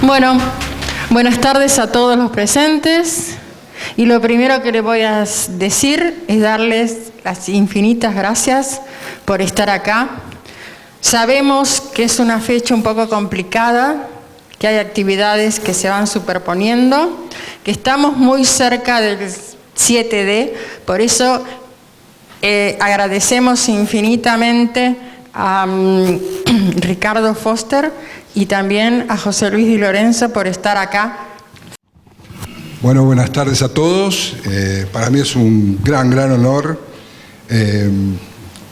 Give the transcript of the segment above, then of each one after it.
Bueno, buenas tardes a todos los presentes. Y lo primero que les voy a decir es darles las infinitas gracias por estar acá. Sabemos que es una fecha un poco complicada, que hay actividades que se van superponiendo, que estamos muy cerca del 7D, por eso agradecemos infinitamente a Ricardo Foster y también a José Luis Di Lorenzo por estar acá. Bueno, buenas tardes a todos. Para mí es un gran honor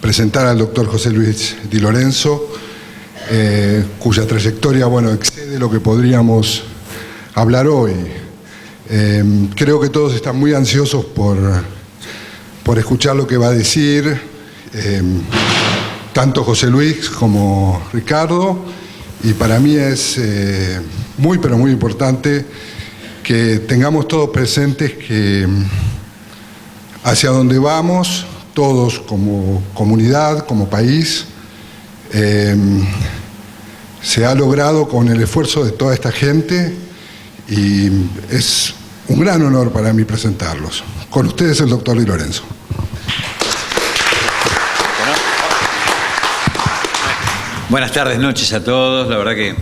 presentar al doctor José Luis Di Lorenzo, cuya trayectoria, excede lo que podríamos hablar hoy. Creo que todos están muy ansiosos por escuchar lo que va a decir, tanto José Luis como Ricardo, y para mí es muy importante que tengamos todos presentes que hacia donde vamos, todos como comunidad, como país, se ha logrado con el esfuerzo de toda esta gente y es un gran honor para mí presentarlos. Con ustedes el doctor Di Lorenzo. Buenas tardes, noches a todos. La verdad que,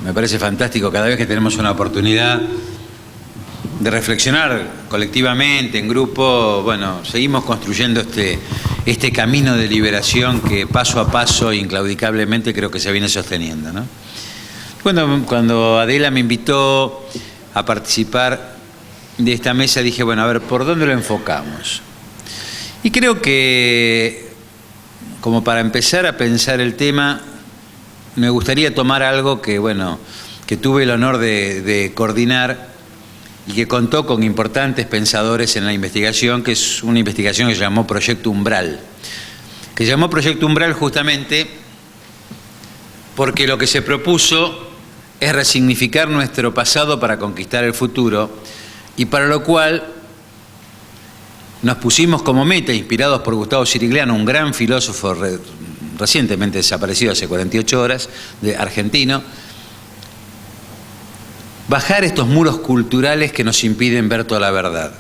me parece fantástico cada vez que tenemos una oportunidad de reflexionar colectivamente, en grupo. Seguimos construyendo este camino de liberación que paso a paso, inclaudicablemente, creo que se viene sosteniendo, ¿no? Cuando Adela me invitó a participar de esta mesa, dije, a ver, ¿por dónde lo enfocamos? Y creo que, como para empezar a pensar el tema, me gustaría tomar algo que tuve el honor de coordinar y que contó con importantes pensadores en la investigación, que es una investigación que se llamó Proyecto Umbral. Que se llamó Proyecto Umbral justamente porque lo que se propuso es resignificar nuestro pasado para conquistar el futuro, y para lo cual nos pusimos como meta, inspirados por Gustavo Sirigliano, un gran filósofo recientemente desaparecido hace 48 horas, argentino, bajar estos muros culturales que nos impiden ver toda la verdad.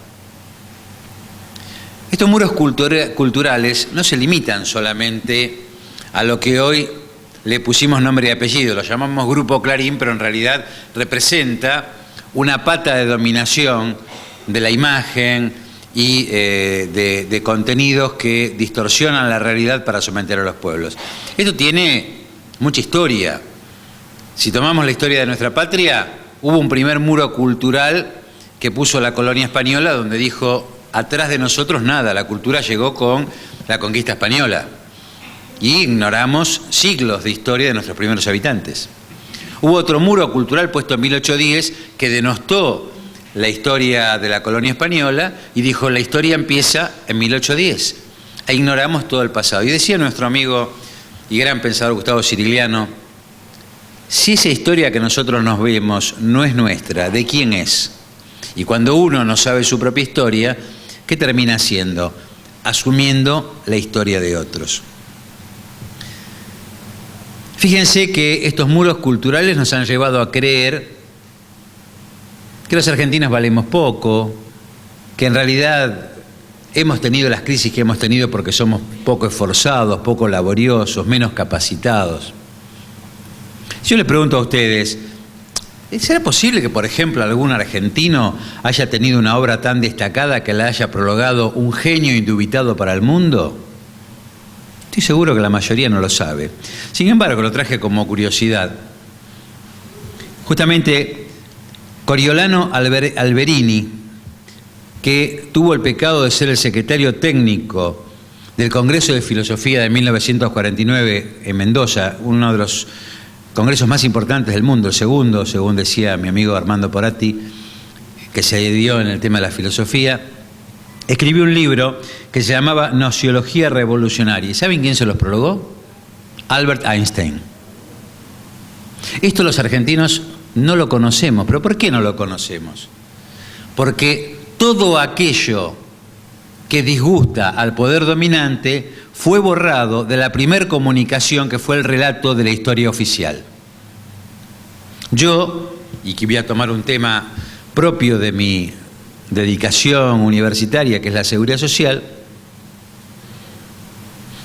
Estos muros culturales no se limitan solamente a lo que hoy le pusimos nombre y apellido, lo llamamos Grupo Clarín, pero en realidad representa una pata de dominación de la imagen y de contenidos que distorsionan la realidad para someter a los pueblos. Esto tiene mucha historia. Si tomamos la historia de nuestra patria, hubo un primer muro cultural que puso la colonia española, donde dijo, atrás de nosotros nada, la cultura llegó con la conquista española. Y ignoramos siglos de historia de nuestros primeros habitantes. Hubo otro muro cultural puesto en 1810 que denostó la historia de la colonia española y dijo, la historia empieza en 1810. E ignoramos todo el pasado. Y decía nuestro amigo y gran pensador Gustavo Sirigliano, si esa historia que nosotros nos vemos no es nuestra, ¿de quién es? Y cuando uno no sabe su propia historia, ¿qué termina haciendo? Asumiendo la historia de otros. Fíjense que estos muros culturales nos han llevado a creer que los argentinos valemos poco, que en realidad hemos tenido las crisis que hemos tenido porque somos poco esforzados, poco laboriosos, menos capacitados. Yo les pregunto a ustedes, ¿será posible que, por ejemplo, algún argentino haya tenido una obra tan destacada que la haya prologado un genio indubitado para el mundo? Estoy seguro que la mayoría no lo sabe. Sin embargo, lo traje como curiosidad. Justamente, Coriolano Alberini, que tuvo el pecado de ser el secretario técnico del Congreso de Filosofía de 1949 en Mendoza, uno de los congresos más importantes del mundo, el segundo, según decía mi amigo Armando Poratti, que se dio en el tema de la filosofía, escribió un libro que se llamaba Nociología Revolucionaria. ¿Y saben quién se los prologó? Albert Einstein. Esto los argentinos no lo conocemos. ¿Pero por qué no lo conocemos? Porque todo aquello que disgusta al poder dominante fue borrado de la primer comunicación, que fue el relato de la historia oficial. Yo, y que voy a tomar un tema propio de mi dedicación universitaria, que es la seguridad social,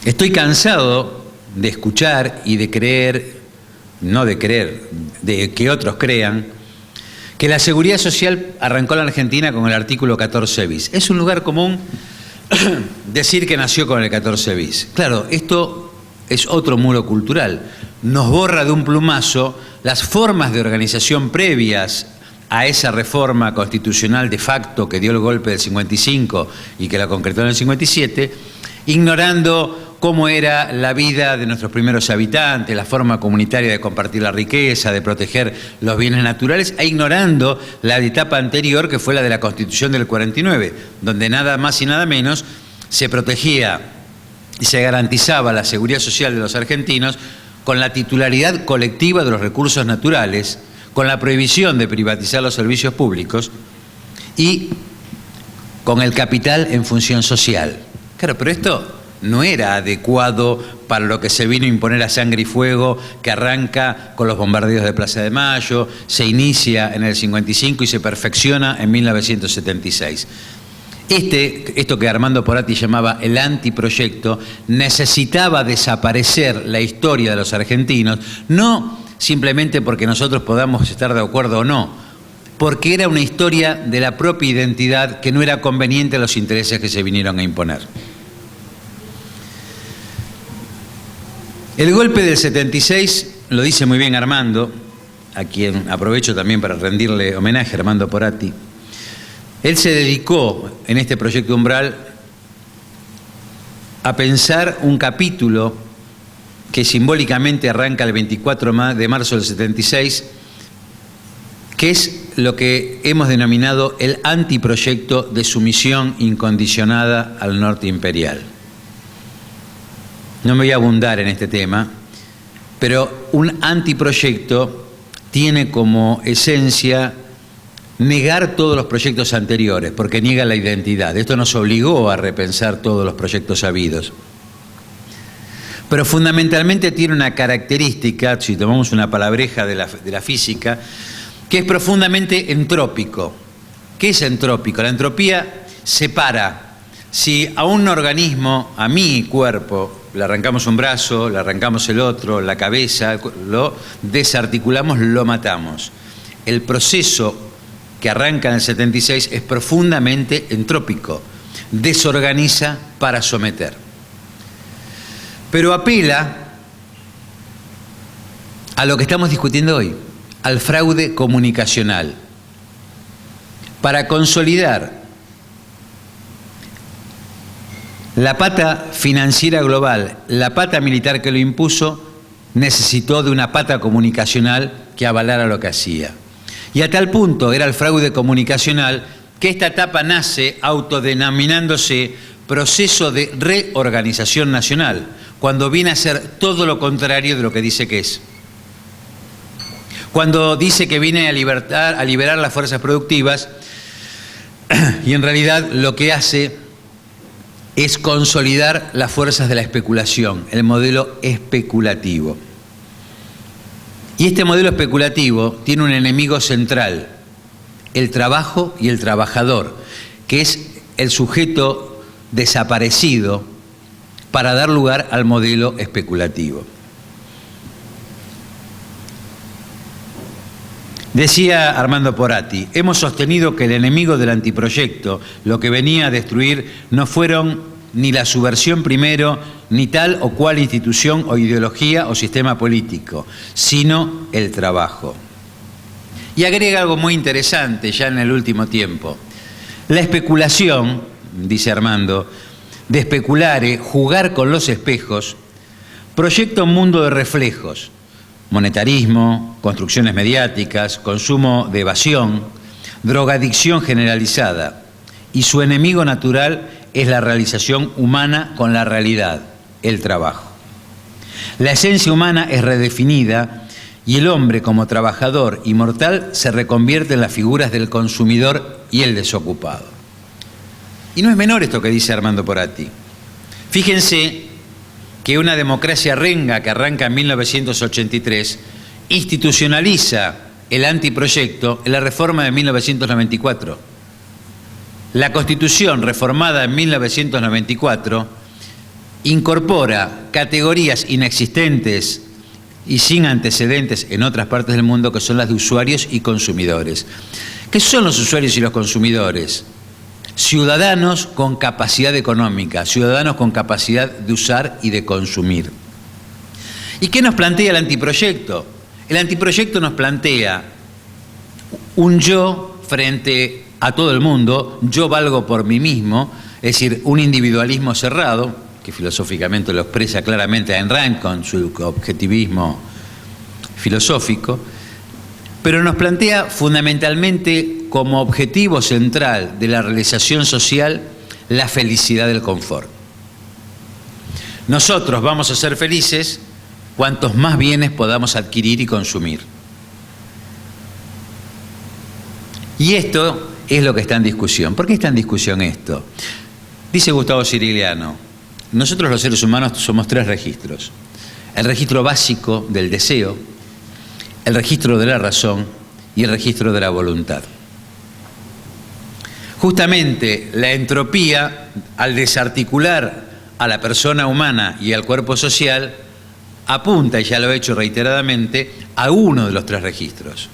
estoy cansado de escuchar y de creer, no de creer, de que otros crean, que la seguridad social arrancó en la Argentina con el artículo 14 bis. Es un lugar común decir que nació con el 14 bis. Claro, esto es otro muro cultural. Nos borra de un plumazo las formas de organización previas a esa reforma constitucional de facto que dio el golpe del 55 y que la concretó en el 57, ignorando cómo era la vida de nuestros primeros habitantes, la forma comunitaria de compartir la riqueza, de proteger los bienes naturales, e ignorando la etapa anterior, que fue la de la Constitución del 49, donde nada más y nada menos se protegía y se garantizaba la seguridad social de los argentinos con la titularidad colectiva de los recursos naturales, con la prohibición de privatizar los servicios públicos y con el capital en función social. Claro, pero esto no era adecuado para lo que se vino a imponer a sangre y fuego, que arranca con los bombardeos de Plaza de Mayo, se inicia en el 55 y se perfecciona en 1976. Esto que Armando Porati llamaba el antiproyecto, necesitaba desaparecer la historia de los argentinos, no simplemente porque nosotros podamos estar de acuerdo o no, porque era una historia de la propia identidad que no era conveniente a los intereses que se vinieron a imponer. El golpe del 76, lo dice muy bien Armando, a quien aprovecho también para rendirle homenaje, Armando Porati. Él se dedicó en este proyecto Umbral a pensar un capítulo que simbólicamente arranca el 24 de marzo del 76, que es lo que hemos denominado el antiproyecto de sumisión incondicionada al norte imperial. No me voy a abundar en este tema, pero un antiproyecto tiene como esencia negar todos los proyectos anteriores, porque niega la identidad. Esto nos obligó a repensar todos los proyectos habidos. Pero fundamentalmente tiene una característica, si tomamos una palabreja de la física, que es profundamente entrópico. ¿Qué es entrópico? La entropía separa. Si a un organismo, a mi cuerpo, le arrancamos un brazo, le arrancamos el otro, la cabeza, lo desarticulamos, lo matamos. El proceso que arranca en el 76 es profundamente entrópico, desorganiza para someter. Pero apela a lo que estamos discutiendo hoy, al fraude comunicacional, para consolidar la pata financiera global, la pata militar que lo impuso, necesitó de una pata comunicacional que avalara lo que hacía. Y a tal punto era el fraude comunicacional que esta etapa nace autodenominándose proceso de reorganización nacional, cuando viene a ser todo lo contrario de lo que dice que es. Cuando dice que viene a liberar las fuerzas productivas, y en realidad lo que hace es consolidar las fuerzas de la especulación, el modelo especulativo. Y este modelo especulativo tiene un enemigo central, el trabajo y el trabajador, que es el sujeto desaparecido para dar lugar al modelo especulativo. Decía Armando Porati, hemos sostenido que el enemigo del antiproyecto, lo que venía a destruir, no fueron ni la subversión primero, ni tal o cual institución o ideología o sistema político, sino el trabajo. Y agrega algo muy interesante ya en el último tiempo. La especulación, dice Armando, de especulare, jugar con los espejos, proyecta un mundo de reflejos, monetarismo, construcciones mediáticas, consumo de evasión, drogadicción generalizada, y su enemigo natural es la realización humana con la realidad, el trabajo. La esencia humana es redefinida y el hombre como trabajador y mortal se reconvierte en las figuras del consumidor y el desocupado. Y no es menor esto que dice Armando Porati. Fíjense que una democracia renga que arranca en 1983 institucionaliza el anteproyecto es la reforma de 1994. La Constitución reformada en 1994 incorpora categorías inexistentes y sin antecedentes en otras partes del mundo, que son las de usuarios y consumidores. ¿Qué son los usuarios y los consumidores? Ciudadanos con capacidad económica, ciudadanos con capacidad de usar y de consumir. ¿Y qué nos plantea el anteproyecto? El anteproyecto nos plantea un yo frente a todo el mundo, yo valgo por mí mismo, es decir, un individualismo cerrado, que filosóficamente lo expresa claramente Ayn Rand con su objetivismo filosófico, pero nos plantea fundamentalmente como objetivo central de la realización social la felicidad del confort. Nosotros vamos a ser felices cuantos más bienes podamos adquirir y consumir. Y esto es lo que está en discusión. ¿Por qué está en discusión esto? Dice Gustavo Cirigliano, nosotros los seres humanos somos 3 registros. El registro básico del deseo, el registro de la razón y el registro de la voluntad. Justamente la entropía, al desarticular a la persona humana y al cuerpo social, apunta, y ya lo he hecho reiteradamente, a uno de los 3 registros.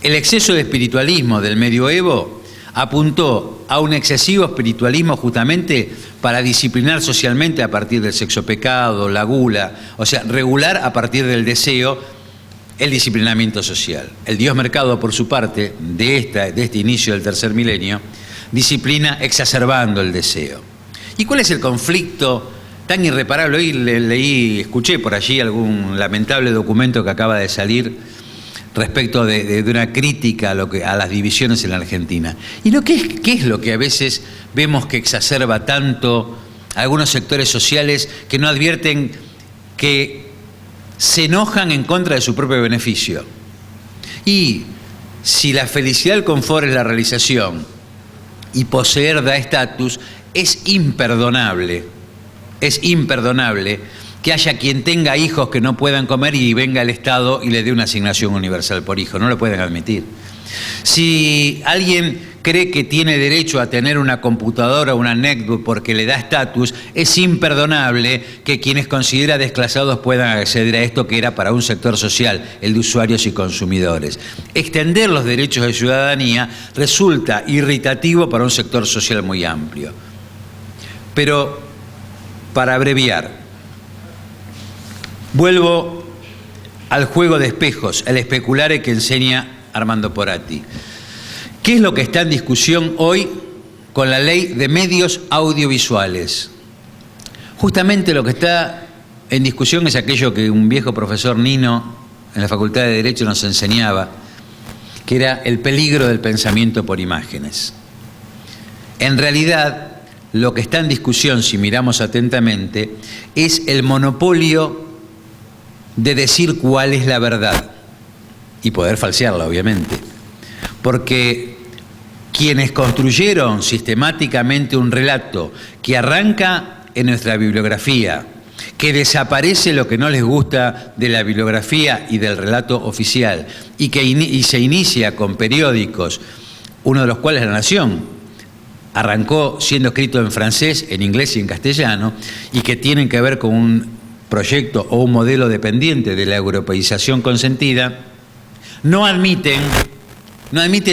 El exceso de espiritualismo del medioevo apuntó a un excesivo espiritualismo justamente para disciplinar socialmente a partir del sexo pecado, la gula, o sea, regular a partir del deseo el disciplinamiento social. El Dios mercado, por su parte, de este inicio del tercer milenio, disciplina exacerbando el deseo. ¿Y cuál es el conflicto tan irreparable? Hoy escuché por allí algún lamentable documento que acaba de salir respecto de una crítica a las divisiones en la Argentina. ¿Y qué es lo que a veces vemos que exacerba tanto a algunos sectores sociales que no advierten que se enojan en contra de su propio beneficio? Y si la felicidad del confort es la realización y poseer da estatus, es imperdonable que haya quien tenga hijos que no puedan comer y venga el Estado y le dé una asignación universal por hijo. No lo pueden admitir. Si alguien cree que tiene derecho a tener una computadora o una netbook porque le da estatus, es imperdonable que quienes considera desclasados puedan acceder a esto que era para un sector social, el de usuarios y consumidores. Extender los derechos de ciudadanía resulta irritativo para un sector social muy amplio. Pero, para abreviar, vuelvo al juego de espejos, el especulare que enseña Armando Poratti. ¿Qué es lo que está en discusión hoy con la ley de medios audiovisuales? Justamente lo que está en discusión es aquello que un viejo profesor Nino en la Facultad de Derecho nos enseñaba, que era el peligro del pensamiento por imágenes. En realidad, lo que está en discusión, si miramos atentamente, es el monopolio de decir cuál es la verdad y poder falsearla, obviamente. Porque quienes construyeron sistemáticamente un relato que arranca en nuestra bibliografía, que desaparece lo que no les gusta de la bibliografía y del relato oficial, y se inicia con periódicos, uno de los cuales La Nación, arrancó siendo escrito en francés, en inglés y en castellano, y que tienen que ver con un proyecto o un modelo dependiente de la europeización consentida, no admiten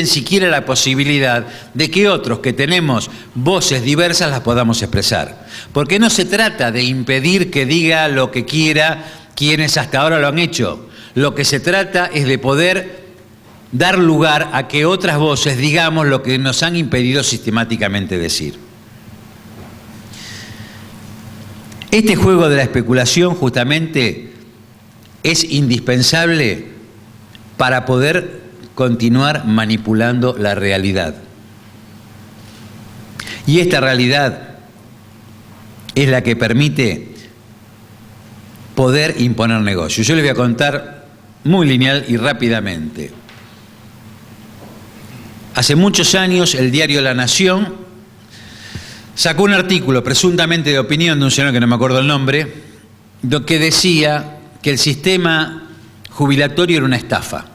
siquiera la posibilidad de que otros que tenemos voces diversas las podamos expresar. Porque no se trata de impedir que diga lo que quiera quienes hasta ahora lo han hecho. Lo que se trata es de poder dar lugar a que otras voces digamos lo que nos han impedido sistemáticamente decir. Este juego de la especulación justamente es indispensable para poder continuar manipulando la realidad. Y esta realidad es la que permite poder imponer negocios. Yo les voy a contar muy lineal y rápidamente. Hace muchos años el diario La Nación sacó un artículo presuntamente de opinión de un señor que no me acuerdo el nombre, que decía que el sistema jubilatorio era una estafa.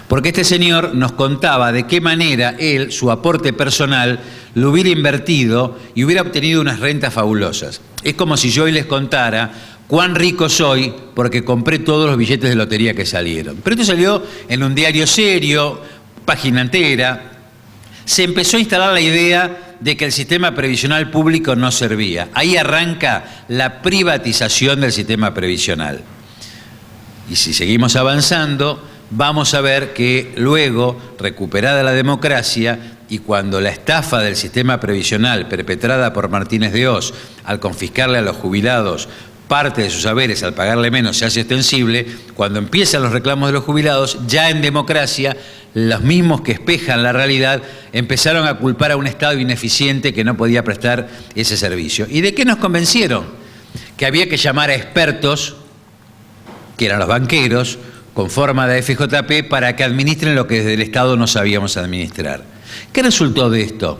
Porque este señor nos contaba de qué manera él, su aporte personal, lo hubiera invertido y hubiera obtenido unas rentas fabulosas. Es como si yo hoy les contara cuán rico soy porque compré todos los billetes de lotería que salieron. Pero esto salió en un diario serio, página entera. Se empezó a instalar la idea de que el sistema previsional público no servía. Ahí arranca la privatización del sistema previsional. Y si seguimos avanzando, vamos a ver que luego, recuperada la democracia, y cuando la estafa del sistema previsional perpetrada por Martínez de Hoz, al confiscarle a los jubilados parte de sus haberes, al pagarle menos, se hace extensible, cuando empiezan los reclamos de los jubilados, ya en democracia, los mismos que espejan la realidad empezaron a culpar a un Estado ineficiente que no podía prestar ese servicio. ¿Y de qué nos convencieron? Que había que llamar a expertos, que eran los banqueros, con forma de FJP, para que administren lo que desde el Estado no sabíamos administrar. ¿Qué resultó de esto?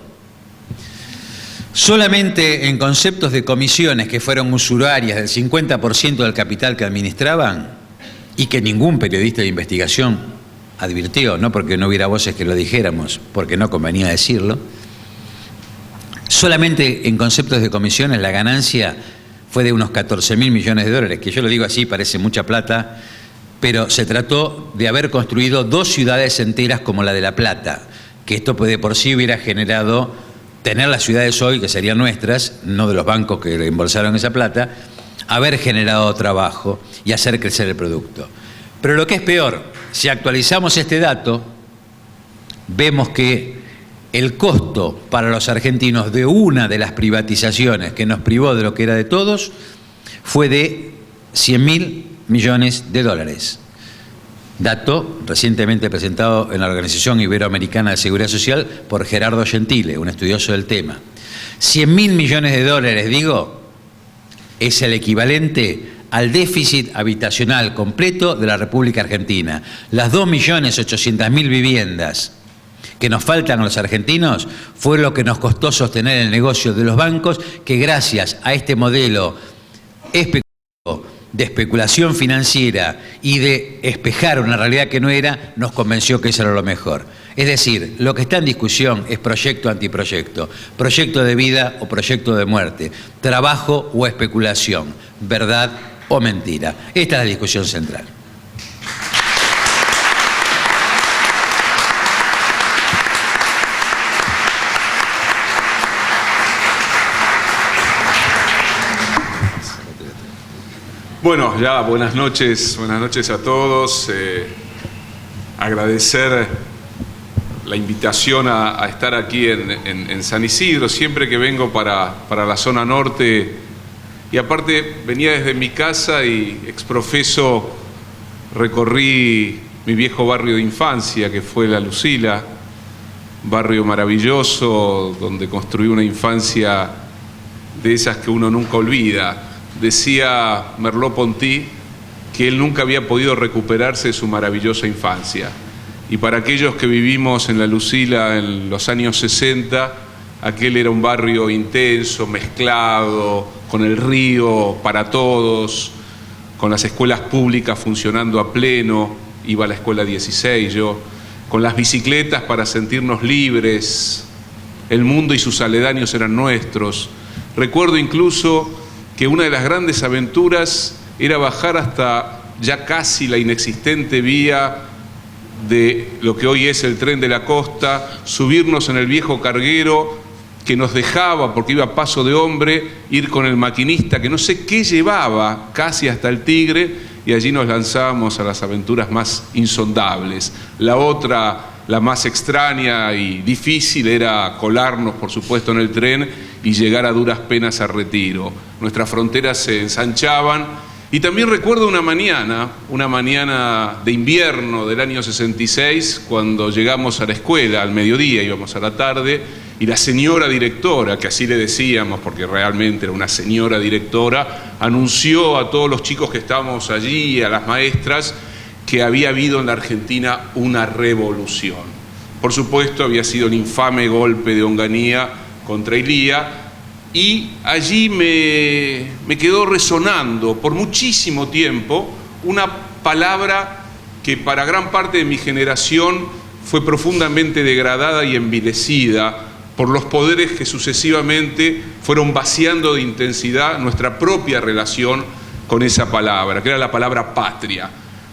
Solamente en conceptos de comisiones que fueron usurarias del 50% del capital que administraban y que ningún periodista de investigación advirtió, no porque no hubiera voces que lo dijéramos, porque no convenía decirlo, solamente en conceptos de comisiones la ganancia fue de unos 14.000 millones de dólares, que yo lo digo así, parece mucha plata, pero se trató de haber construido 2 ciudades enteras como la de La Plata, que esto de por sí hubiera generado tener las ciudades hoy, que serían nuestras, no de los bancos que embolsaron esa plata, haber generado trabajo y hacer crecer el producto. Pero lo que es peor, si actualizamos este dato, vemos que el costo para los argentinos de una de las privatizaciones que nos privó de lo que era de todos fue de 100.000 millones de dólares. Dato recientemente presentado en la Organización Iberoamericana de Seguridad Social por Gerardo Gentile, un estudioso del tema. 100.000 millones de dólares, digo, es el equivalente al déficit habitacional completo de la República Argentina. Las 2.800.000 viviendas que nos faltan a los argentinos fue lo que nos costó sostener el negocio de los bancos, que gracias a este modelo de especulación financiera y de espejar una realidad que no era, nos convenció que eso era lo mejor. Es decir, lo que está en discusión es proyecto antiproyecto, proyecto de vida o proyecto de muerte, trabajo o especulación, verdad o mentira. Esta es la discusión central. Bueno, ya buenas noches a todos. Agradecer la invitación a estar aquí en San Isidro, siempre que vengo para la zona norte. Y aparte venía desde mi casa y exprofeso recorrí mi viejo barrio de infancia, que fue La Lucila, barrio maravilloso donde construí una infancia de esas que uno nunca olvida. Decía Merleau-Ponty que él nunca había podido recuperarse de su maravillosa infancia. Y para aquellos que vivimos en La Lucila en los años 60, aquel era un barrio intenso, mezclado, con el río para todos, con las escuelas públicas funcionando a pleno. Iba a la escuela 16 yo, con las bicicletas para sentirnos libres. El mundo y sus aledaños eran nuestros. Recuerdo incluso que una de las grandes aventuras era bajar hasta ya casi la inexistente vía de lo que hoy es el Tren de la Costa, subirnos en el viejo carguero que nos dejaba, porque iba a paso de hombre, ir con el maquinista que no sé qué llevaba casi hasta el Tigre, y allí nos lanzábamos a las aventuras más insondables. La otra, la más extraña y difícil, era colarnos, por supuesto, en el tren y llegar a duras penas a Retiro. Nuestras fronteras se ensanchaban. Y también recuerdo una mañana de invierno del año 66, cuando llegamos a la escuela al mediodía, íbamos a la tarde, y la señora directora, que así le decíamos porque realmente era una señora directora, anunció a todos los chicos que estábamos allí, a las maestras, que había habido en la Argentina una revolución. Por supuesto, había sido el infame golpe de Onganía contra Ilía, y allí me quedó resonando por muchísimo tiempo una palabra que para gran parte de mi generación fue profundamente degradada y envilecida por los poderes que sucesivamente fueron vaciando de intensidad nuestra propia relación con esa palabra, que era la palabra patria.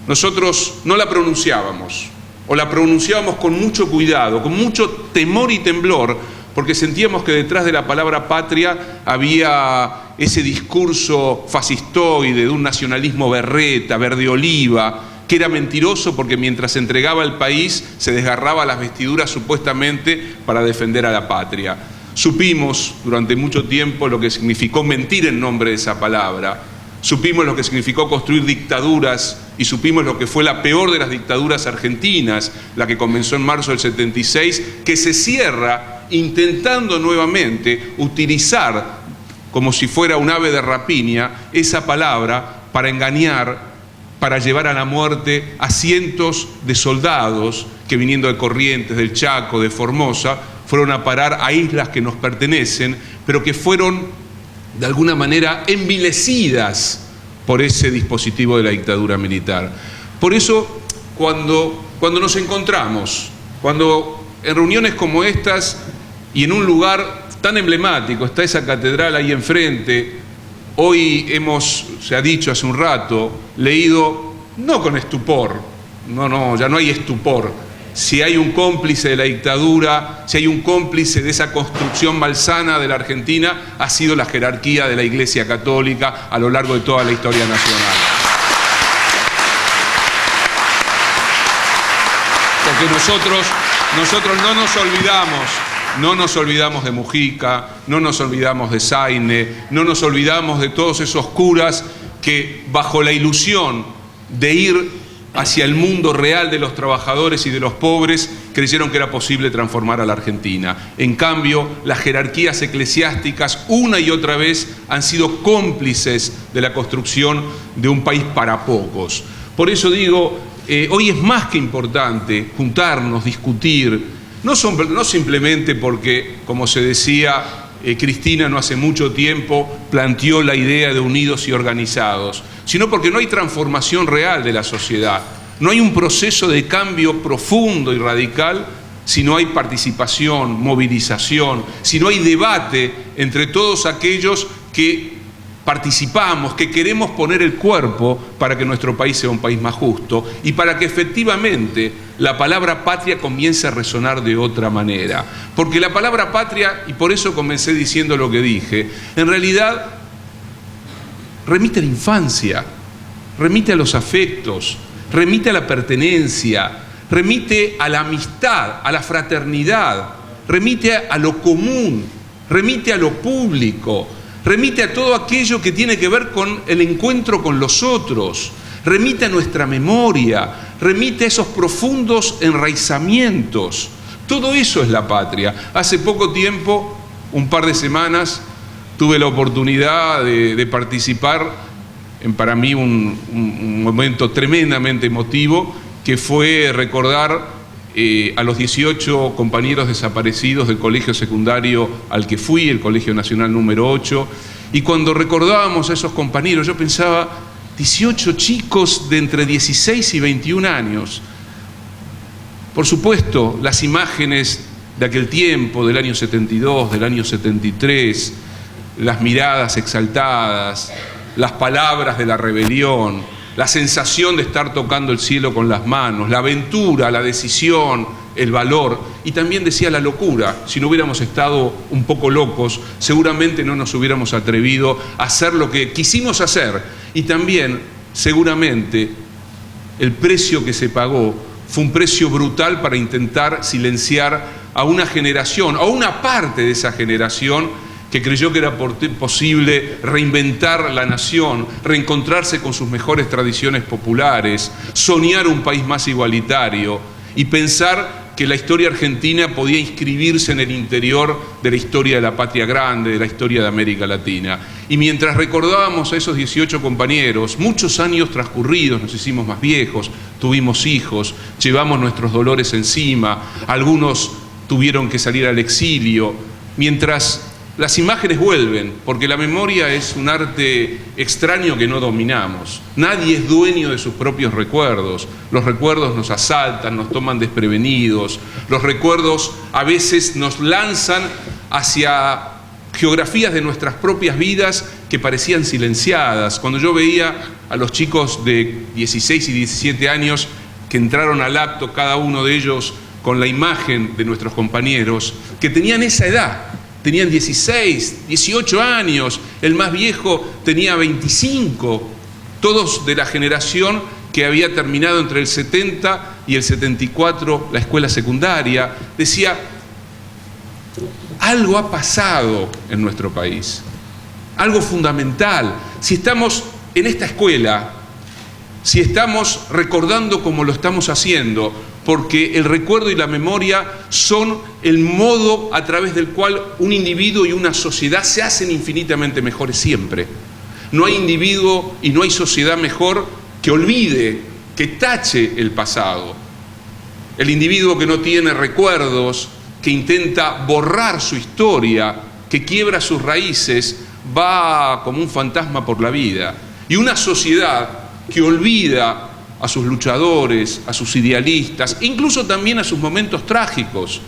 Nosotros no la pronunciábamos, o la pronunciábamos con mucho cuidado, con mucho temor y temblor, porque sentíamos que detrás de la palabra patria había ese discurso fascistoide de un nacionalismo berreta, verde oliva, que era mentiroso porque mientras entregaba el país se desgarraba las vestiduras supuestamente para defender a la patria. Supimos durante mucho tiempo lo que significó mentir en nombre de esa palabra, supimos lo que significó construir dictaduras y supimos lo que fue la peor de las dictaduras argentinas, la que comenzó en marzo del 76, que se cierra intentando nuevamente utilizar como si fuera un ave de rapiña esa palabra para engañar, para llevar a la muerte a cientos de soldados que viniendo de Corrientes, del Chaco, de Formosa, fueron a parar a islas que nos pertenecen, pero que fueron de alguna manera envilecidas por ese dispositivo de la dictadura militar. Por eso, cuando nos encontramos, cuando en reuniones como estas y en un lugar tan emblemático, está esa catedral ahí enfrente, hoy se ha dicho hace un rato, leído, no con estupor, ya no hay estupor. Si hay un cómplice de la dictadura, si hay un cómplice de esa construcción malsana de la Argentina, ha sido la jerarquía de la Iglesia Católica a lo largo de toda la historia nacional. Porque nosotros no nos olvidamos de Mujica, no nos olvidamos de Saine, no nos olvidamos de todos esos curas que bajo la ilusión de ir hacia el mundo real de los trabajadores y de los pobres creyeron que era posible transformar a la Argentina. En cambio, las jerarquías eclesiásticas una y otra vez han sido cómplices de la construcción de un país para pocos. Por eso digo, hoy es más que importante juntarnos, discutir, no simplemente porque, como se decía, Cristina no hace mucho tiempo planteó la idea de unidos y organizados, sino porque no hay transformación real de la sociedad, no hay un proceso de cambio profundo y radical si no hay participación, movilización, si no hay debate entre todos aquellos que participamos, que queremos poner el cuerpo para que nuestro país sea un país más justo y para que efectivamente la palabra patria comience a resonar de otra manera. Porque la palabra patria, y por eso comencé diciendo lo que dije, en realidad remite a la infancia, remite a los afectos, remite a la pertenencia, remite a la amistad, a la fraternidad, remite a lo común, remite a lo público, remite a todo aquello que tiene que ver con el encuentro con los otros, remite a nuestra memoria, remite a esos profundos enraizamientos. Todo eso es la patria. Hace poco tiempo, un par de semanas, tuve la oportunidad de participar en para mí un momento tremendamente emotivo, que fue recordar a los 18 compañeros desaparecidos del colegio secundario al que fui, el Colegio Nacional número 8, y cuando recordábamos a esos compañeros yo pensaba, 18 chicos de entre 16 y 21 años. Por supuesto, las imágenes de aquel tiempo, del año 72, del año 73, las miradas exaltadas, las palabras de la rebelión, la sensación de estar tocando el cielo con las manos, la aventura, la decisión, el valor, y también decía la locura. Si no hubiéramos estado un poco locos, seguramente no nos hubiéramos atrevido a hacer lo que quisimos hacer. Y también, seguramente, el precio que se pagó fue un precio brutal para intentar silenciar a una generación, a una parte de esa generación que creyó que era posible reinventar la nación, reencontrarse con sus mejores tradiciones populares, soñar un país más igualitario y pensar que la historia argentina podía inscribirse en el interior de la historia de la patria grande, de la historia de América Latina. Y mientras recordábamos a esos 18 compañeros, muchos años transcurridos, nos hicimos más viejos, tuvimos hijos, llevamos nuestros dolores encima, algunos tuvieron que salir al exilio, mientras las imágenes vuelven, porque la memoria es un arte extraño que no dominamos. Nadie es dueño de sus propios recuerdos. Los recuerdos nos asaltan, nos toman desprevenidos. Los recuerdos a veces nos lanzan hacia geografías de nuestras propias vidas que parecían silenciadas. Cuando yo veía a los chicos de 16 y 17 años que entraron al acto, cada uno de ellos con la imagen de nuestros compañeros, que tenían esa edad, tenían 16, 18 años, el más viejo tenía 25, todos de la generación que había terminado entre el 70 y el 74 la escuela secundaria. Decía, algo ha pasado en nuestro país, algo fundamental. Si estamos en esta escuela, si estamos recordando como lo estamos haciendo, porque el recuerdo y la memoria son el modo a través del cual un individuo y una sociedad se hacen infinitamente mejores siempre. No hay individuo y no hay sociedad mejor que olvide, que tache el pasado. El individuo que no tiene recuerdos, que intenta borrar su historia, que quiebra sus raíces, va como un fantasma por la vida. Y una sociedad que olvida a sus luchadores, a sus idealistas, incluso también a sus momentos trágicos,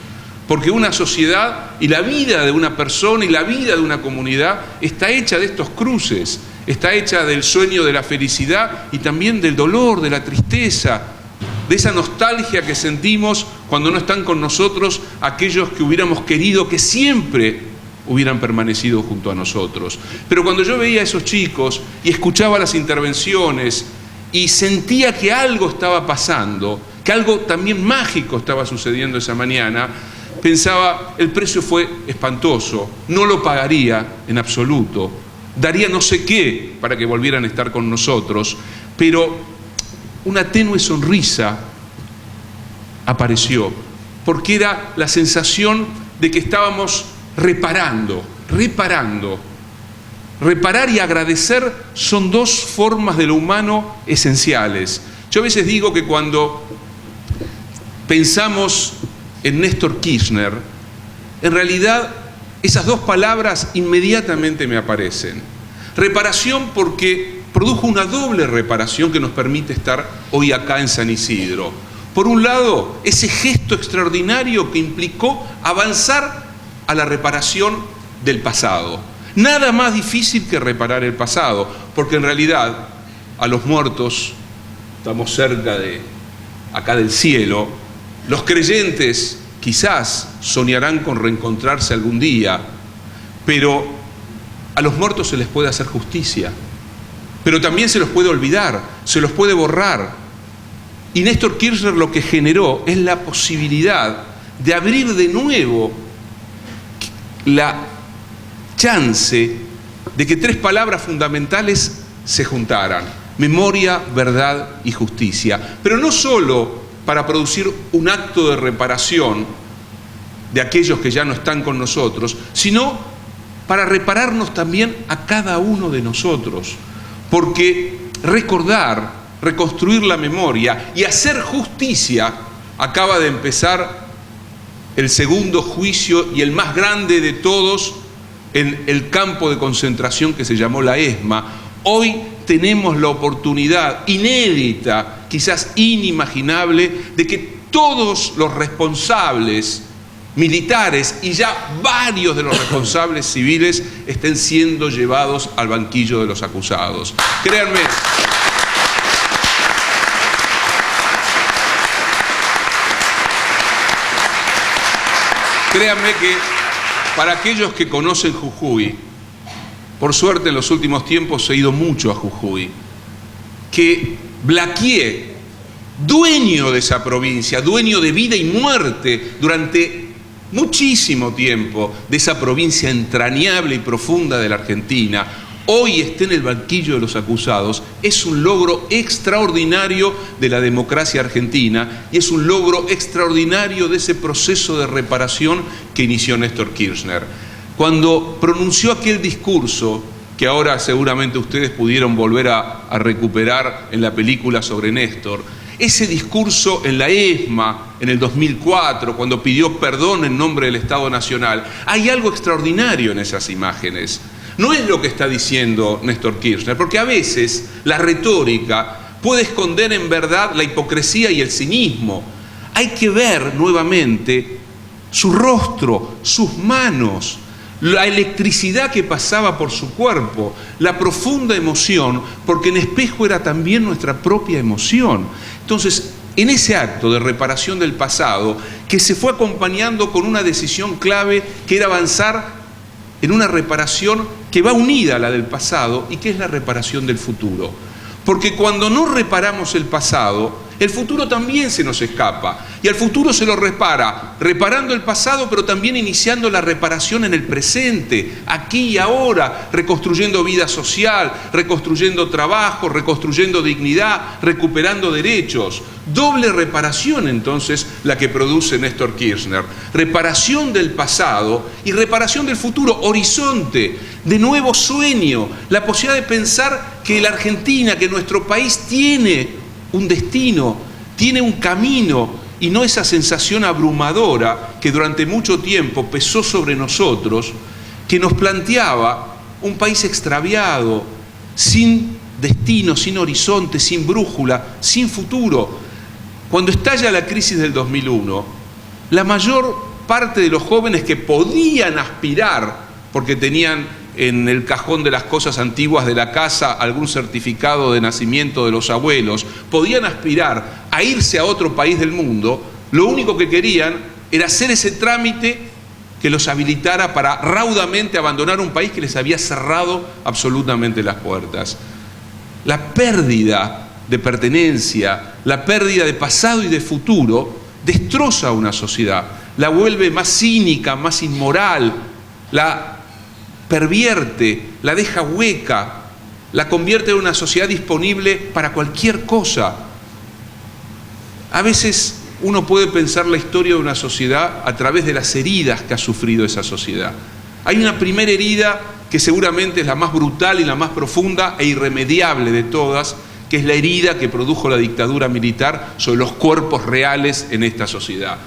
porque una sociedad y la vida de una persona y la vida de una comunidad está hecha de estos cruces, está hecha del sueño de la felicidad y también del dolor, de la tristeza, de esa nostalgia que sentimos cuando no están con nosotros aquellos que hubiéramos querido que siempre hubieran permanecido junto a nosotros. Pero cuando yo veía a esos chicos y escuchaba las intervenciones y sentía que algo estaba pasando, que algo también mágico estaba sucediendo esa mañana, pensaba, el precio fue espantoso, no lo pagaría en absoluto, daría no sé qué para que volvieran a estar con nosotros, pero una tenue sonrisa apareció, porque era la sensación de que estábamos reparando. Reparar y agradecer son dos formas de lo humano esenciales. Yo a veces digo que cuando pensamos en Néstor Kirchner, en realidad esas dos palabras inmediatamente me aparecen. Reparación porque produjo una doble reparación que nos permite estar hoy acá en San Isidro. Por un lado, ese gesto extraordinario que implicó avanzar a la reparación del pasado. Nada más difícil que reparar el pasado, porque en realidad a los muertos, estamos cerca de acá del cielo, los creyentes quizás soñarán con reencontrarse algún día, pero a los muertos se les puede hacer justicia, pero también se los puede olvidar, se los puede borrar. Y Néstor Kirchner lo que generó es la posibilidad de abrir de nuevo la chance de que tres palabras fundamentales se juntaran: memoria, verdad y justicia. Pero no solo para producir un acto de reparación de aquellos que ya no están con nosotros, sino para repararnos también a cada uno de nosotros. Porque recordar, reconstruir la memoria y hacer justicia, acaba de empezar el segundo juicio y el más grande de todos en el campo de concentración que se llamó la ESMA. Hoy tenemos la oportunidad inédita, quizás inimaginable, de que todos los responsables militares y ya varios de los responsables civiles estén siendo llevados al banquillo de los acusados. Créanme, que para aquellos que conocen Jujuy, por suerte en los últimos tiempos he ido mucho a Jujuy, que Blaquier, dueño de esa provincia, dueño de vida y muerte durante muchísimo tiempo de esa provincia entrañable y profunda de la Argentina, hoy esté en el banquillo de los acusados, es un logro extraordinario de la democracia argentina y es un logro extraordinario de ese proceso de reparación que inició Néstor Kirchner. Cuando pronunció aquel discurso, que ahora seguramente ustedes pudieron volver a recuperar en la película sobre Néstor, ese discurso en la ESMA en el 2004, cuando pidió perdón en nombre del Estado Nacional, hay algo extraordinario en esas imágenes. No es lo que está diciendo Néstor Kirchner, porque a veces la retórica puede esconder en verdad la hipocresía y el cinismo. Hay que ver nuevamente su rostro, sus manos, la electricidad que pasaba por su cuerpo, la profunda emoción, porque en espejo era también nuestra propia emoción. Entonces, en ese acto de reparación del pasado, que se fue acompañando con una decisión clave, que era avanzar en una reparación que va unida a la del pasado y que es la reparación del futuro. Porque cuando no reparamos el pasado, el futuro también se nos escapa. Y al futuro se lo repara, reparando el pasado, pero también iniciando la reparación en el presente, aquí y ahora, reconstruyendo vida social, reconstruyendo trabajo, reconstruyendo dignidad, recuperando derechos. Doble reparación, entonces, la que produce Néstor Kirchner. Reparación del pasado y reparación del futuro, horizonte, de nuevo sueño, la posibilidad de pensar que la Argentina, que nuestro país tiene un destino, tiene un camino, y no esa sensación abrumadora que durante mucho tiempo pesó sobre nosotros, que nos planteaba un país extraviado, sin destino, sin horizonte, sin brújula, sin futuro. Cuando estalla la crisis del 2001, la mayor parte de los jóvenes que podían aspirar, porque tenían en el cajón de las cosas antiguas de la casa algún certificado de nacimiento de los abuelos, podían aspirar a irse a otro país del mundo, lo único que querían era hacer ese trámite que los habilitara para raudamente abandonar un país que les había cerrado absolutamente las puertas. La pérdida de pertenencia, la pérdida de pasado y de futuro destroza a una sociedad, la vuelve más cínica, más inmoral, la pervierte, la deja hueca, la convierte en una sociedad disponible para cualquier cosa. A veces uno puede pensar la historia de una sociedad a través de las heridas que ha sufrido esa sociedad. Hay una primera herida que seguramente es la más brutal y la más profunda e irremediable de todas, que es la herida que produjo la dictadura militar sobre los cuerpos reales en esta sociedad.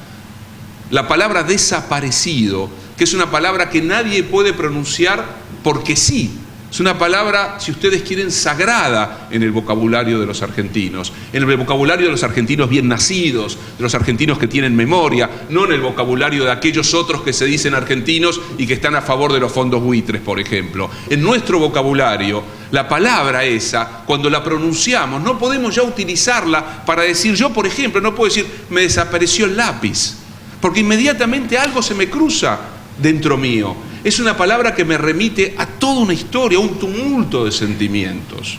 La palabra desaparecido, que es una palabra que nadie puede pronunciar porque sí. Es una palabra, si ustedes quieren, sagrada en el vocabulario de los argentinos. En el vocabulario de los argentinos bien nacidos, de los argentinos que tienen memoria, no en el vocabulario de aquellos otros que se dicen argentinos y que están a favor de los fondos buitres, por ejemplo. En nuestro vocabulario, la palabra esa, cuando la pronunciamos, no podemos ya utilizarla para decir, yo, por ejemplo, no puedo decir, me desapareció el lápiz, porque inmediatamente algo se me cruza dentro mío. Es una palabra que me remite a toda una historia, a un tumulto de sentimientos.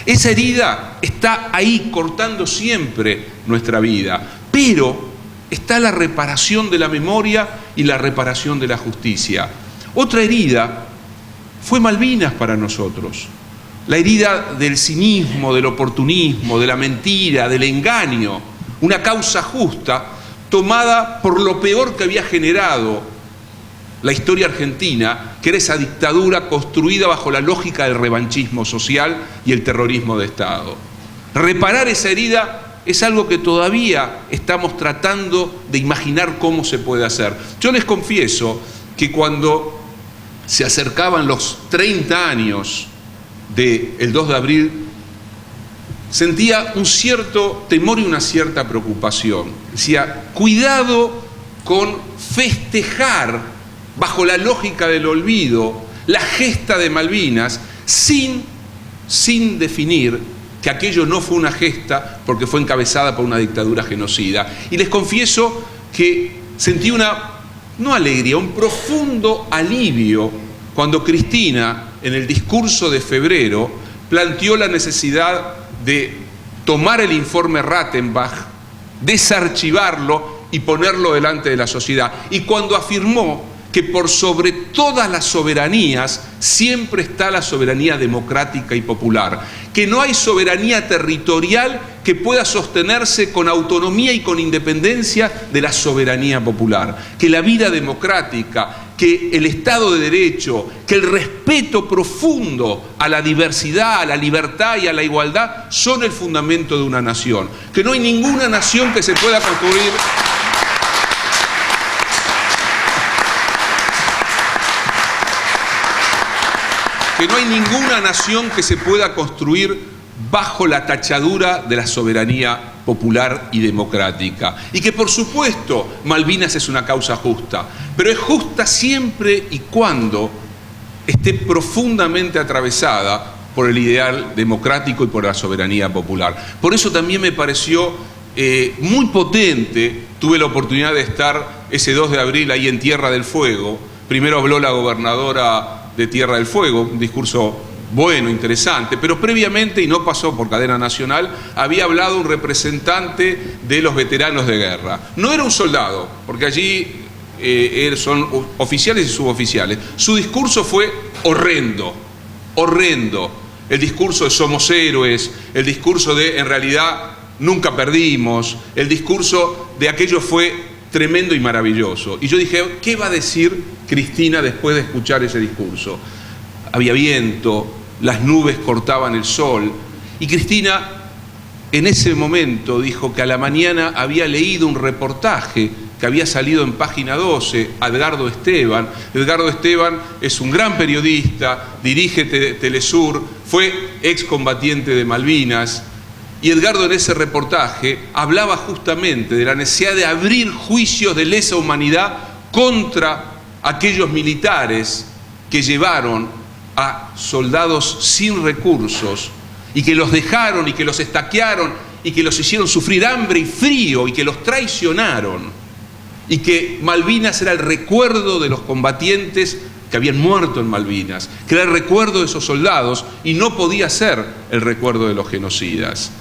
Esa herida está ahí cortando siempre nuestra vida, pero está la reparación de la memoria y la reparación de la justicia. Otra herida fue Malvinas para nosotros. La herida del cinismo, del oportunismo, de la mentira, del engaño. Una causa justa tomada por lo peor que había generado la historia argentina, que era esa dictadura construida bajo la lógica del revanchismo social y el terrorismo de Estado. Reparar esa herida es algo que todavía estamos tratando de imaginar cómo se puede hacer. Yo les confieso que cuando se acercaban los 30 años del 2 de abril, sentía un cierto temor y una cierta preocupación. Decía, cuidado con festejar bajo la lógica del olvido, la gesta de Malvinas, sin definir que aquello no fue una gesta porque fue encabezada por una dictadura genocida. Y les confieso que sentí no alegría, un profundo alivio cuando Cristina, en el discurso de febrero, planteó la necesidad de tomar el informe Rattenbach, desarchivarlo y ponerlo delante de la sociedad. Y cuando afirmó que por sobre todas las soberanías siempre está la soberanía democrática y popular, que no hay soberanía territorial que pueda sostenerse con autonomía y con independencia de la soberanía popular, que la vida democrática que el Estado de Derecho, que el respeto profundo a la diversidad, a la libertad y a la igualdad son el fundamento de una nación. Que no hay ninguna nación que se pueda construir bajo la tachadura de la soberanía popular y democrática. Y que por supuesto Malvinas es una causa justa, pero es justa siempre y cuando esté profundamente atravesada por el ideal democrático y por la soberanía popular. Por eso también me pareció muy potente, tuve la oportunidad de estar ese 2 de abril ahí en Tierra del Fuego. Primero habló la gobernadora de Tierra del Fuego, un discurso bueno, interesante, pero previamente, y no pasó por cadena nacional, había hablado un representante de los veteranos de guerra. No era un soldado, porque allí son oficiales y suboficiales. Su discurso fue horrendo, horrendo. El discurso de somos héroes, el discurso de en realidad nunca perdimos, el discurso de aquello fue tremendo y maravilloso. Y yo dije, ¿qué va a decir Cristina después de escuchar ese discurso? Había viento, las nubes cortaban el sol, y Cristina en ese momento dijo que a la mañana había leído un reportaje que había salido en Página 12, a Edgardo Esteban. Edgardo Esteban es un gran periodista, dirige Telesur, fue excombatiente de Malvinas, y Edgardo en ese reportaje hablaba justamente de la necesidad de abrir juicios de lesa humanidad contra aquellos militares que llevaron a soldados sin recursos y que los dejaron y que los estaquearon y que los hicieron sufrir hambre y frío y que los traicionaron, y que Malvinas era el recuerdo de los combatientes que habían muerto en Malvinas, que era el recuerdo de esos soldados y no podía ser el recuerdo de los genocidas.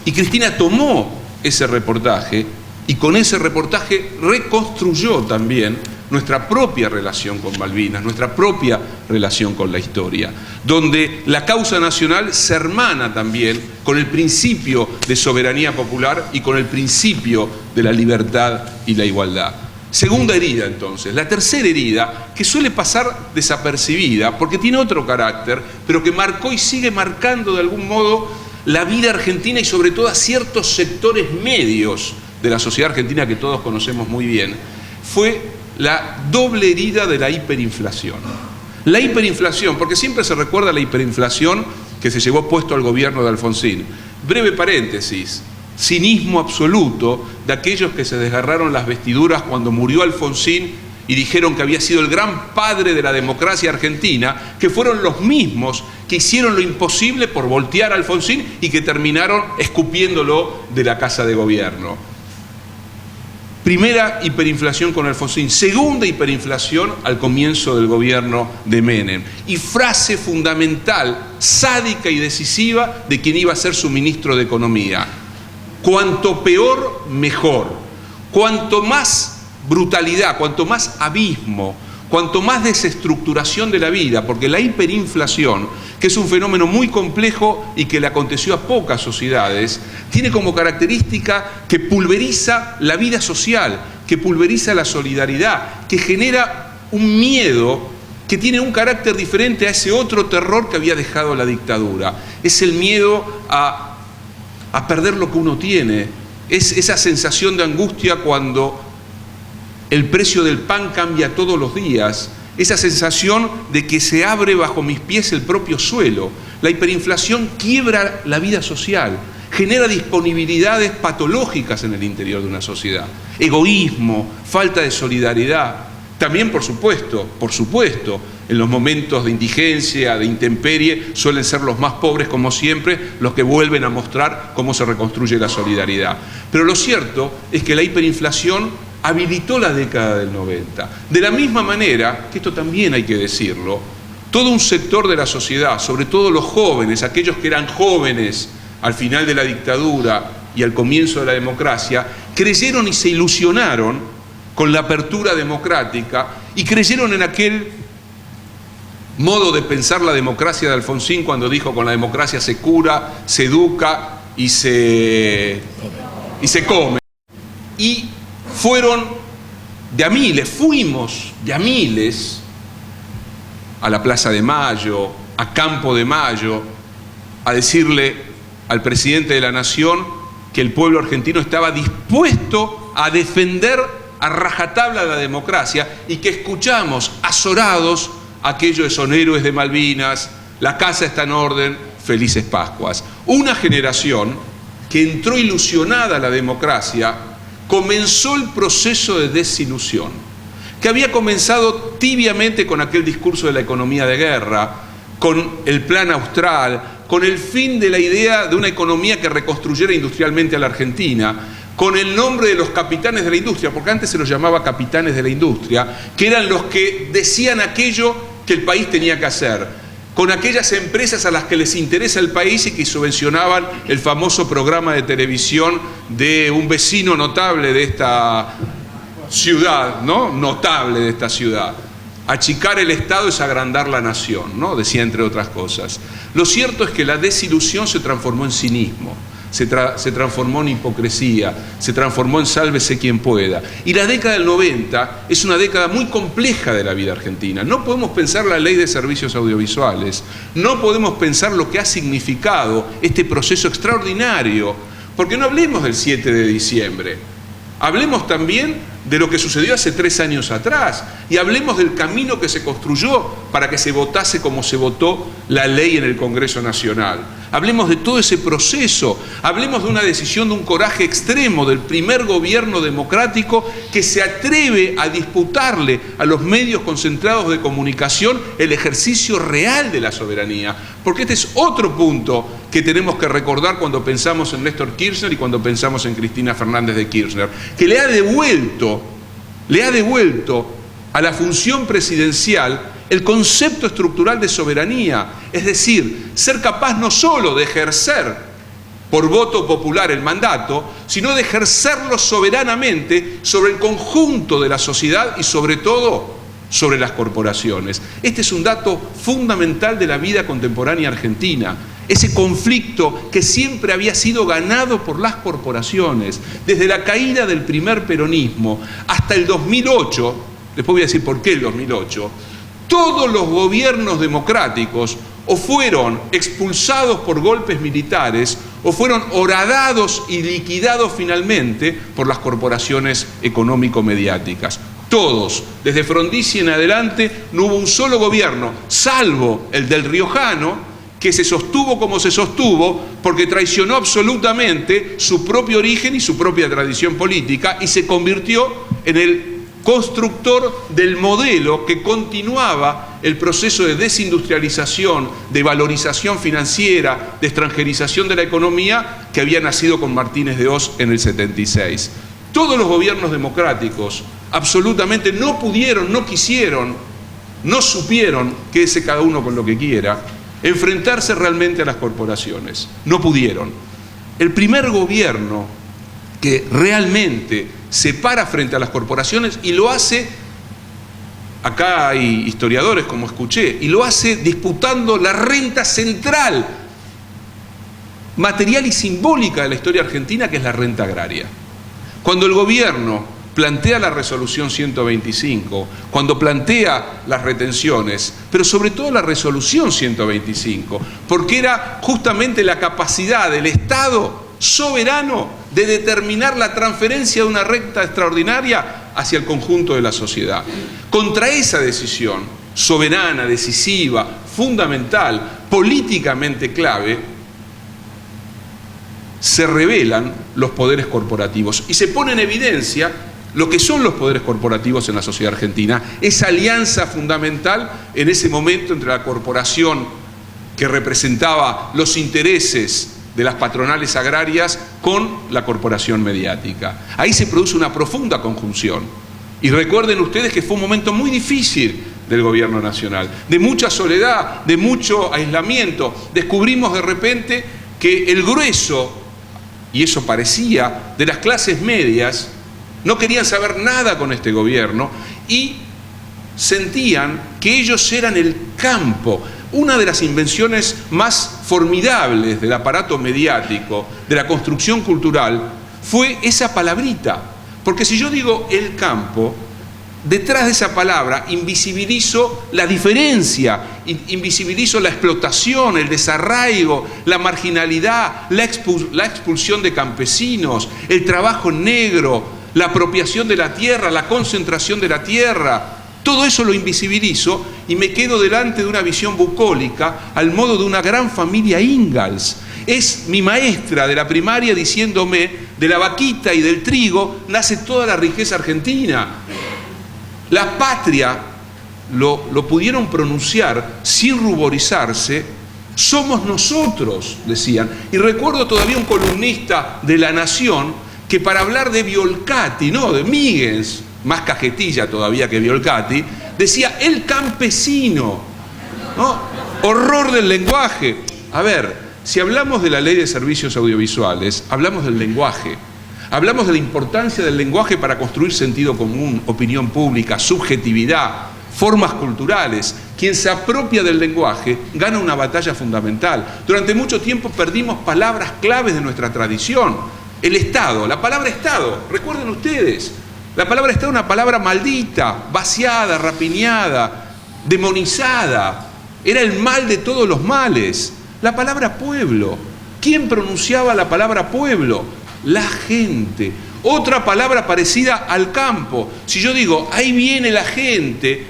Y Cristina tomó ese reportaje y con ese reportaje reconstruyó también nuestra propia relación con Malvinas, nuestra propia relación con la historia, donde la causa nacional se hermana también con el principio de soberanía popular y con el principio de la libertad y la igualdad. Segunda herida, entonces. La tercera herida, que suele pasar desapercibida porque tiene otro carácter, pero que marcó y sigue marcando de algún modo la vida argentina y sobre todo a ciertos sectores medios de la sociedad argentina que todos conocemos muy bien, fue la doble herida de la hiperinflación. La hiperinflación, porque siempre se recuerda la hiperinflación que se llevó puesto al gobierno de Alfonsín. Breve paréntesis, cinismo absoluto de aquellos que se desgarraron las vestiduras cuando murió Alfonsín y dijeron que había sido el gran padre de la democracia argentina, que fueron los mismos que hicieron lo imposible por voltear a Alfonsín y que terminaron escupiéndolo de la Casa de Gobierno. Primera hiperinflación con Alfonsín, segunda hiperinflación al comienzo del gobierno de Menem. Y frase fundamental, sádica y decisiva de quien iba a ser su ministro de Economía: cuanto peor, mejor. Cuanto más brutalidad, cuanto más abismo, cuanto más desestructuración de la vida, porque la hiperinflación, que es un fenómeno muy complejo y que le aconteció a pocas sociedades, tiene como característica que pulveriza la vida social, que pulveriza la solidaridad, que genera un miedo que tiene un carácter diferente a ese otro terror que había dejado la dictadura. Es el miedo a perder lo que uno tiene, es esa sensación de angustia cuando el precio del pan cambia todos los días, esa sensación de que se abre bajo mis pies el propio suelo. La hiperinflación quiebra la vida social, genera disponibilidades patológicas en el interior de una sociedad. Egoísmo, falta de solidaridad. También, por supuesto, en los momentos de indigencia, de intemperie, suelen ser los más pobres, como siempre, los que vuelven a mostrar cómo se reconstruye la solidaridad. Pero lo cierto es que la hiperinflación habilitó la década del 90. De la misma manera, que esto también hay que decirlo, todo un sector de la sociedad, sobre todo los jóvenes, aquellos que eran jóvenes al final de la dictadura y al comienzo de la democracia, creyeron y se ilusionaron con la apertura democrática y creyeron en aquel modo de pensar la democracia de Alfonsín cuando dijo: con la democracia se cura, se educa y se come. Y fueron de a miles, fuimos de a miles a la Plaza de Mayo, a Campo de Mayo, a decirle al presidente de la Nación que el pueblo argentino estaba dispuesto a defender a rajatabla la democracia, y que escuchamos azorados aquello de son héroes de Malvinas, la casa está en orden, felices Pascuas. Una generación que entró ilusionada a la democracia comenzó el proceso de desilusión, que había comenzado tibiamente con aquel discurso de la economía de guerra, con el Plan Austral, con el fin de la idea de una economía que reconstruyera industrialmente a la Argentina, con el nombre de los capitanes de la industria, porque antes se los llamaba capitanes de la industria, que eran los que decían aquello que el país tenía que hacer, con aquellas empresas a las que les interesa el país y que subvencionaban el famoso programa de televisión de un vecino notable de esta ciudad, ¿no? Notable de esta ciudad. Achicar el Estado es agrandar la nación, ¿no? Decía, entre otras cosas. Lo cierto es que la desilusión se transformó en cinismo, se transformó en hipocresía, se transformó en sálvese quien pueda. Y la década del 90 es una década muy compleja de la vida argentina. No podemos pensar la ley de servicios audiovisuales, no podemos pensar lo que ha significado este proceso extraordinario, porque no hablemos del 7 de diciembre, hablemos también de lo que sucedió hace 3 años atrás, y hablemos del camino que se construyó para que se votase como se votó la ley en el Congreso Nacional. Hablemos de todo ese proceso, hablemos de una decisión, de un coraje extremo del primer gobierno democrático que se atreve a disputarle a los medios concentrados de comunicación el ejercicio real de la soberanía. Porque este es otro punto que tenemos que recordar cuando pensamos en Néstor Kirchner y cuando pensamos en Cristina Fernández de Kirchner, que le ha devuelto a la función presidencial el concepto estructural de soberanía, es decir, ser capaz no solo de ejercer por voto popular el mandato, sino de ejercerlo soberanamente sobre el conjunto de la sociedad y sobre todo sobre las corporaciones. Este es un dato fundamental de la vida contemporánea argentina. Ese conflicto que siempre había sido ganado por las corporaciones, desde la caída del primer peronismo hasta el 2008, después voy a decir por qué el 2008, todos los gobiernos democráticos o fueron expulsados por golpes militares o fueron horadados y liquidados finalmente por las corporaciones económico-mediáticas. Todos, desde Frondizi en adelante, no hubo un solo gobierno, salvo el del riojano, que se sostuvo como se sostuvo porque traicionó absolutamente su propio origen y su propia tradición política y se convirtió en el constructor del modelo que continuaba el proceso de desindustrialización, de valorización financiera, de extranjerización de la economía que había nacido con Martínez de Hoz en el 76. Todos los gobiernos democráticos absolutamente no pudieron, no quisieron, no supieron, quédese cada uno con lo que quiera, enfrentarse realmente a las corporaciones. No pudieron. El primer gobierno que realmente se para frente a las corporaciones y lo hace, acá hay historiadores como escuché, y lo hace disputando la renta central, material y simbólica de la historia argentina, que es la renta agraria. Cuando el gobierno plantea la resolución 125, cuando plantea las retenciones, pero sobre todo la resolución 125, porque era justamente la capacidad del Estado soberano de determinar la transferencia de una renta extraordinaria hacia el conjunto de la sociedad. Contra esa decisión soberana, decisiva, fundamental, políticamente clave, se revelan los poderes corporativos y se pone en evidencia lo que son los poderes corporativos en la sociedad argentina, esa alianza fundamental en ese momento entre la corporación que representaba los intereses de las patronales agrarias con la corporación mediática. Ahí se produce una profunda conjunción. Y recuerden ustedes que fue un momento muy difícil del gobierno nacional, de mucha soledad, de mucho aislamiento. Descubrimos de repente que el grueso, y eso parecía, de las clases medias, no querían saber nada con este gobierno y sentían que ellos eran el campo. Una de las invenciones más formidables del aparato mediático, de la construcción cultural, fue esa palabrita. Porque si yo digo el campo, detrás de esa palabra invisibilizo la diferencia, invisibilizo la explotación, el desarraigo, la marginalidad, la expulsión de campesinos, el trabajo negro, la apropiación de la tierra, la concentración de la tierra. Todo eso lo invisibilizo y me quedo delante de una visión bucólica al modo de una gran familia Ingalls. Es mi maestra de la primaria diciéndome: de la vaquita y del trigo nace toda la riqueza argentina. La patria, lo pudieron pronunciar sin ruborizarse, somos nosotros, decían. Y recuerdo todavía un columnista de La Nación que para hablar de Violcati, no, de Míguez, más cajetilla todavía que Violcati, decía el campesino, ¿no? Horror del lenguaje. A ver, si hablamos de la Ley de Servicios Audiovisuales, hablamos del lenguaje. Hablamos de la importancia del lenguaje para construir sentido común, opinión pública, subjetividad, formas culturales. Quien se apropia del lenguaje gana una batalla fundamental. Durante mucho tiempo perdimos palabras claves de nuestra tradición. El Estado, la palabra Estado, recuerden ustedes, la palabra Estado es una palabra maldita, vaciada, rapiñada, demonizada. Era el mal de todos los males. La palabra pueblo, ¿quién pronunciaba la palabra pueblo? La gente. Otra palabra parecida al campo. Si yo digo, ahí viene la gente,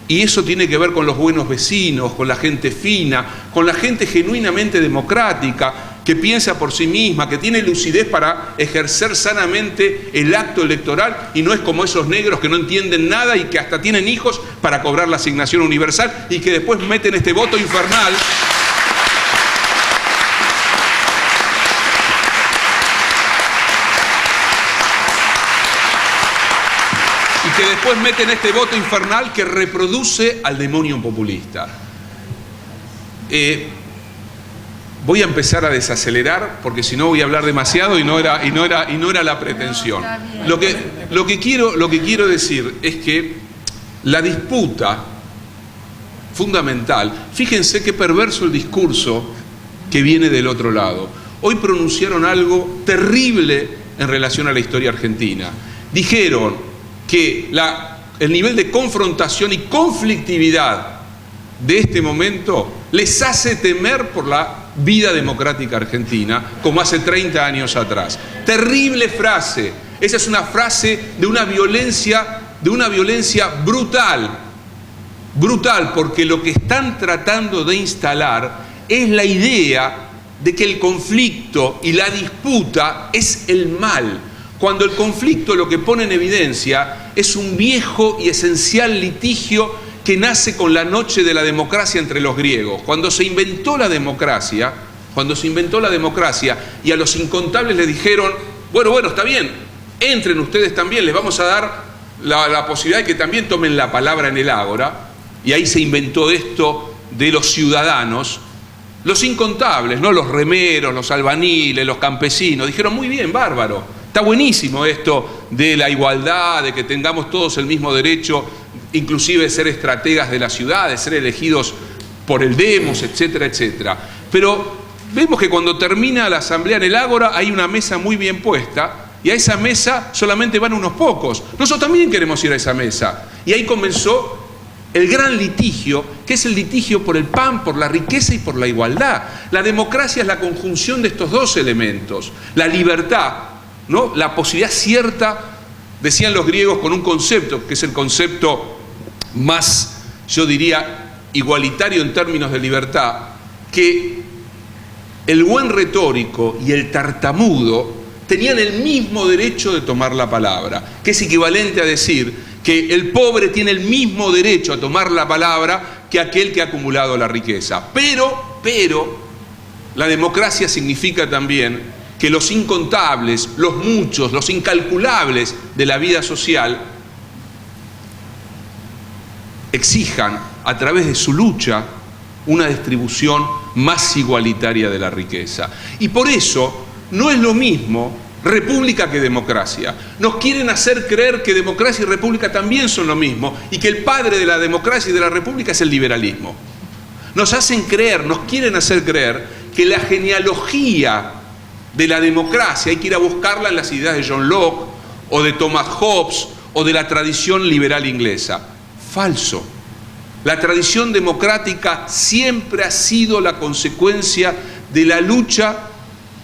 y eso tiene que ver con los buenos vecinos, con la gente fina, con la gente genuinamente democrática, que piensa por sí misma, que tiene lucidez para ejercer sanamente el acto electoral y no es como esos negros que no entienden nada y que hasta tienen hijos para cobrar la asignación universal y que después meten este voto infernal. Que después meten este voto infernal que reproduce al demonio populista. Voy a empezar a desacelerar porque si no voy a hablar demasiado y no era la pretensión. Lo que quiero decir es que la disputa fundamental, fíjense qué perverso el discurso que viene del otro lado. Hoy pronunciaron algo terrible en relación a la historia argentina. Dijeron que el nivel de confrontación y conflictividad de este momento les hace temer por la vida democrática argentina, como hace 30 años atrás. Terrible frase. Esa es una frase de una violencia brutal. Brutal, porque lo que están tratando de instalar es la idea de que el conflicto y la disputa es el mal. Cuando el conflicto lo que pone en evidencia es un viejo y esencial litigio que nace con la noche de la democracia entre los griegos. Cuando se inventó la democracia y a los incontables les dijeron, bueno, está bien, entren ustedes también, les vamos a dar la posibilidad de que también tomen la palabra en el ágora, y ahí se inventó esto de los ciudadanos. Los incontables, ¿no? Los remeros, los albaniles, los campesinos, dijeron, muy bien, bárbaro. Está buenísimo esto de la igualdad, de que tengamos todos el mismo derecho, inclusive de ser estrategas de la ciudad, de ser elegidos por el demos, etcétera, etcétera. Pero vemos que cuando termina la asamblea en el ágora hay una mesa muy bien puesta y a esa mesa solamente van unos pocos. Nosotros también queremos ir a esa mesa. Y ahí comenzó el gran litigio, que es el litigio por el pan, por la riqueza y por la igualdad. La democracia es la conjunción de estos dos elementos. La libertad, ¿no? La posibilidad cierta, decían los griegos con un concepto, que es el concepto más, yo diría, igualitario en términos de libertad, que el buen retórico y el tartamudo tenían el mismo derecho de tomar la palabra, que es equivalente a decir que el pobre tiene el mismo derecho a tomar la palabra que aquel que ha acumulado la riqueza. Pero, la democracia significa también que los incontables, los muchos, los incalculables de la vida social exijan a través de su lucha una distribución más igualitaria de la riqueza. Y por eso no es lo mismo república que democracia. Nos quieren hacer creer que democracia y república también son lo mismo y que el padre de la democracia y de la república es el liberalismo. Nos quieren hacer creer que la genealogía de la democracia hay que ir a buscarla en las ideas de John Locke o de Thomas Hobbes o de la tradición liberal inglesa. Falso. La tradición democrática siempre ha sido la consecuencia de la lucha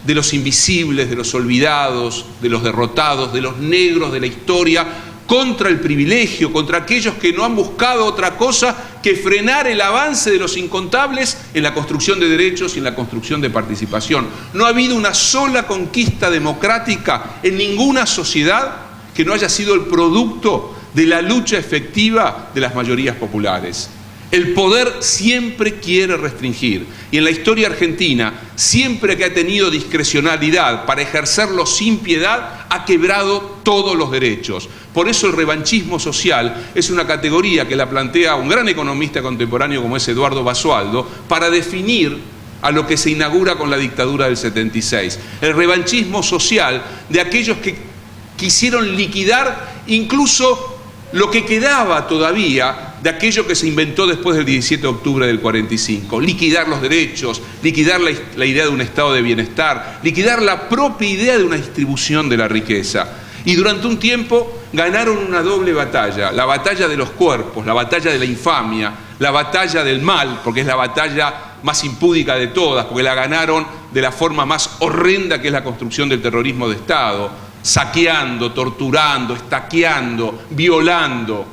de los invisibles, de los olvidados, de los derrotados, de los negros de la historia, contra el privilegio, contra aquellos que no han buscado otra cosa que frenar el avance de los incontables en la construcción de derechos y en la construcción de participación. No ha habido una sola conquista democrática en ninguna sociedad que no haya sido el producto de la lucha efectiva de las mayorías populares. El poder siempre quiere restringir, y en la historia argentina, siempre que ha tenido discrecionalidad para ejercerlo sin piedad, ha quebrado todos los derechos. Por eso el revanchismo social es una categoría que la plantea un gran economista contemporáneo como es Eduardo Basualdo, para definir a lo que se inaugura con la dictadura del 76. El revanchismo social de aquellos que quisieron liquidar incluso lo que quedaba todavía de aquello que se inventó después del 17 de octubre del 45, liquidar los derechos, liquidar la idea de un estado de bienestar, liquidar la propia idea de una distribución de la riqueza. Y durante un tiempo ganaron una doble batalla, la batalla de los cuerpos, la batalla de la infamia, la batalla del mal, porque es la batalla más impúdica de todas, porque la ganaron de la forma más horrenda que es la construcción del terrorismo de Estado, saqueando, torturando, estaqueando, violando.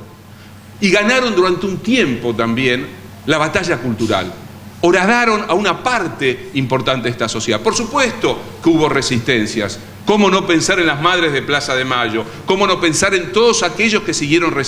Y ganaron durante un tiempo también la batalla cultural. Horadaron a una parte importante de esta sociedad. Por supuesto que hubo resistencias. ¿Cómo no pensar en las madres de Plaza de Mayo? ¿Cómo no pensar en todos aquellos que siguieron resistiendo?